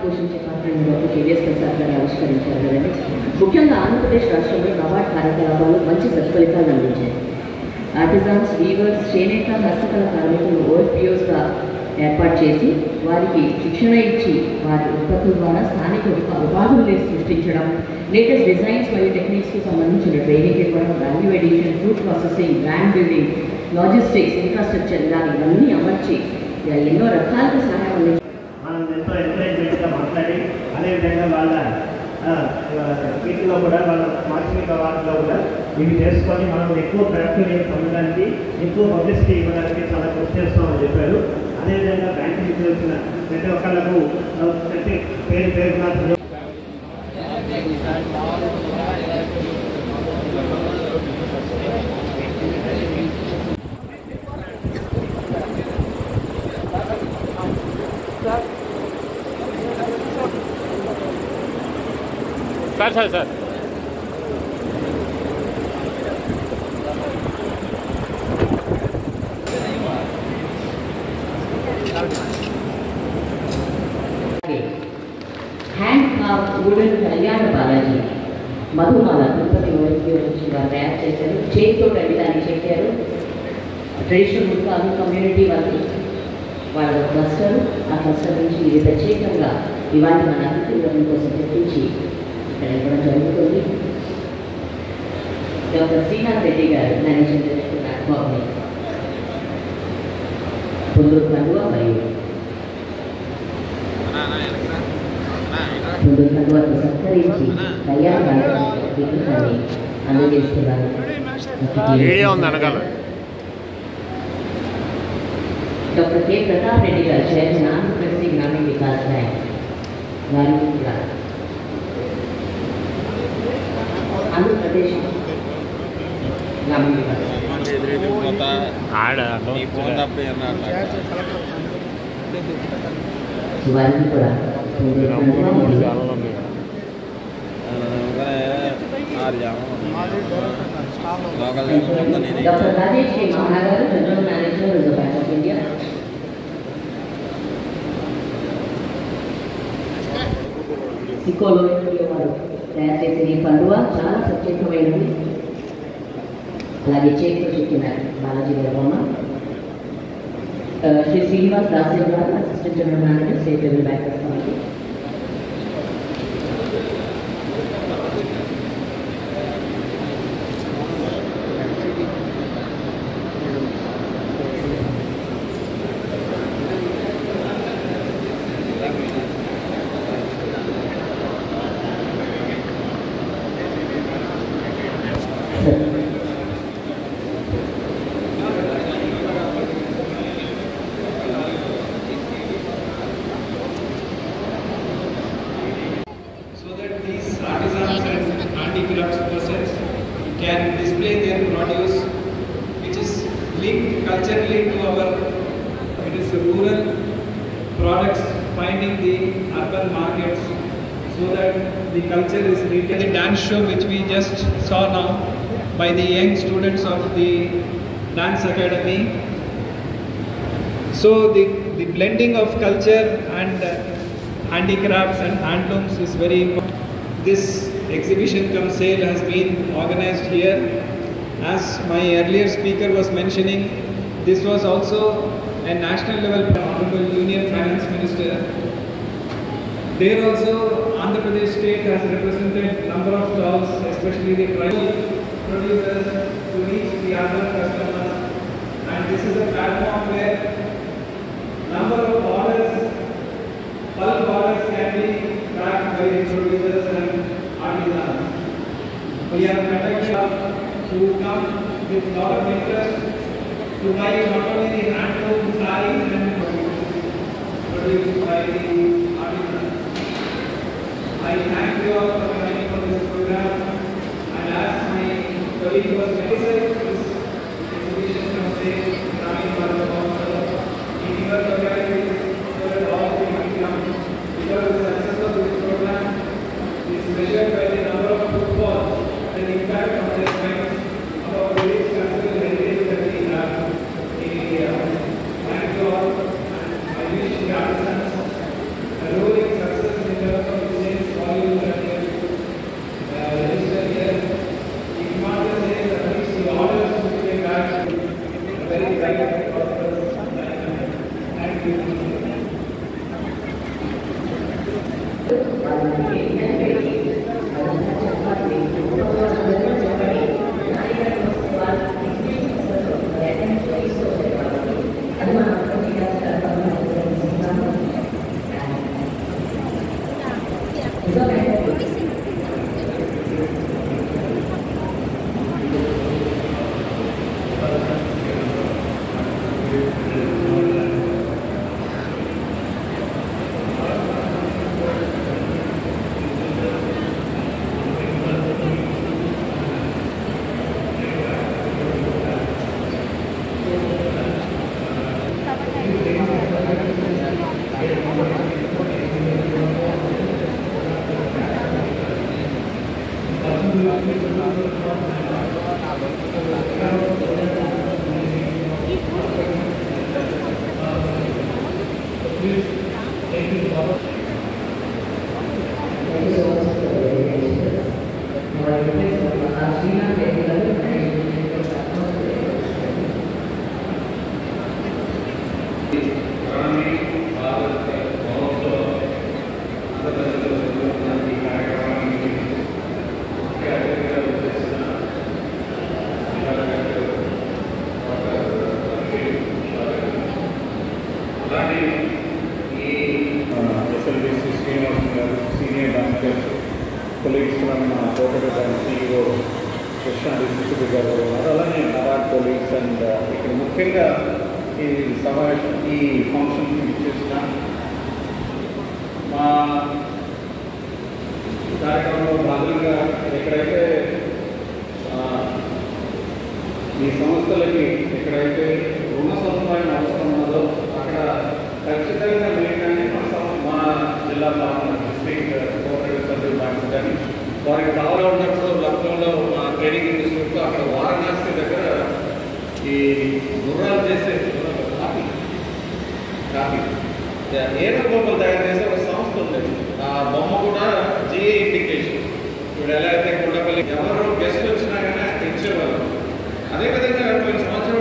పోషించే పాత్రను doctor KVS Prasad గారు ఆవిష్కరించారు కదండి. ముఖ్యంగా ఆంధ్రప్రదేశ్ రాష్ట్రంలో నబార్డ్ కార్యకలాపాలు మంచి సత్ఫలితాలు అందించాయి. ఆర్టిజాన్స్, వీవర్స్, చేనేత, హస్తకళ కార్మికులను ఓఎఫ్పిఓస్గా ఏర్పాటు చేసి వారికి శిక్షణ ఇచ్చి వారి ఉత్పత్తుల ద్వారా స్థానిక ఉపాధులు సృష్టించడం, లేటెస్ట్ డిజైన్స్ మరియు టెక్నిక్స్కి సంబంధించిన ట్రైనింగ్ ఇవ్వడం, value addition, food processing, brand building, logistics, infrastructure ఇలా ఇవన్నీ అమర్చి ఎన్నో రకాలుగా సహాయం అందించారు. మనం ఎంతో ఎంకరేజ్మెంట్గా మాట్లాడి అదేవిధంగా వాళ్ళ వీటిలో కూడా వాళ్ళ మార్కెటింగ్ వాటిలో కూడా ఇవి చేసుకొని మనం ఎక్కువ ప్రాచుర్యం పొందడానికి, ఎక్కువ పబ్లిసిటీ ఇవ్వడానికి చాలా కృషి చేస్తామని చెప్పారు. అదేవిధంగా బ్యాంక్ నుంచి వచ్చిన ప్రతి ఒక్కళ్ళకు ప్రతి పేరున సార్ హ్యాండ్ క్రాఫ్ట్ వుడెన్ కళ్యాణ బాలాజీ మధుమాల తిరుపతి ఓఎస్పీఓ నుంచి వారు తయారు చేశారు. చేతితో దాన్ని చెక్కారు. ట్రెడిషనల్ ముఖ్య కమ్యూనిటీ వాళ్ళ క్లస్టర్, ఆ క్లస్టర్ నుంచి ఇది ప్రత్యేకంగా ఇవాళ మన అతిథుల కోసం తెప్పించి ఇక్కడ ఇవ్వడం జరుగుతుంది. డాక్టర్ శ్రీనాథ్ రెడ్డి గారు మేనేజింగ్ డైరెక్టర్ ప్లాట్ఫామ్ని పొందూరు కండువా మరియు పొందూరు కండువాకు సత్కరించి కళ్యాణ విగ్రహాన్ని అందజేస్తున్నారు. డాక్టర్ కె ప్రతాప్ రెడ్డి గారు చైర్మన్ ఆంధ్రప్రదేశ్ గ్రామీణ వికాస్ బ్యాంక్ వారికి కూడా ఆంధ్రప్రదేశ్ గ్రామీణ వికాస్ వారికి కూడా డాక్టర్ రాజేష్ కే మహా గారు general manager reserve bank of India. సికోలో వారు తయారు చేసే ఈ పండుగ చాలా ప్రత్యేకమైనది. అలాగే చేతితో చెక్కిన బాలాజీ గారి బొమ్మ. శ్రీ శ్రీనివాస్ దాసరి గారు assistant general manager state level bank of India. Can display their produce, which is linked culturally to our, it is rural products finding the urban markets, so that the culture is retained. The dance show which we just saw now by the young students of the dance academy. So the blending of culture and handicrafts and handlooms is very important. This exhibition cum sale has been organized here. As my earlier speaker was mentioning, this was also a national level Honorable Union Finance Minister. There also Andhra Pradesh state has represented number of stalls, especially the tribal producers, to reach the urban customers, and this is a platform where number of orders, bulk orders can be tracked by the producers and artisans. We have conducted to come with lot of interest to buy not only the handloom sarees and produced by the artisans. I thank you all for coming for this program, and as my colleague was mentioning, this exhibition from state Grameen Bharat also in your locality so that all people come, because the success of this program is measured by the number of footfalls and the impact on their minds of our village cultural heritage that we have in India. Thank you all, and I wish the artisans a rolling success colleagues from Cooperative and CEO Krishna District గారు అలానే Narayana colleagues and ఇక్కడ ముఖ్యంగా ఈ function చేసిన మా కార్యక్రమంలో భాగంగా ఎక్కడైతే ఈ సంస్థలకి ఎక్కడైతే రుణ సదుపాయం అవసరం ఉన్నదో అక్కడ ఖచ్చితంగా మేము మా జిల్లా డిస్ట్రిక్ట్ కోఆపరేటివ్ సర్వీస్ బ్యాంక్స్ కానీ వారికి కావాలో ఉన్నప్పుడు లక్నోలో మా ట్రేడింగ్ ఇన్స్టిట్యూట్ అక్కడ వారణాసి దగ్గర ఈ గుర్రాలు చేసే కాఫీ ఏదో బొమ్మలు తయారు చేసే ఒక సంస్థ ఉండేది. ఆ బొమ్మ కూడా జిఏ ఇండికేషన్. ఇప్పుడు ఎలా అయితే కొండపల్లి ఎవరు గెస్ట్ వచ్చినా కానీ ఇచ్చేవాళ్ళు. అదేవిధంగా కొన్ని సంవత్సరం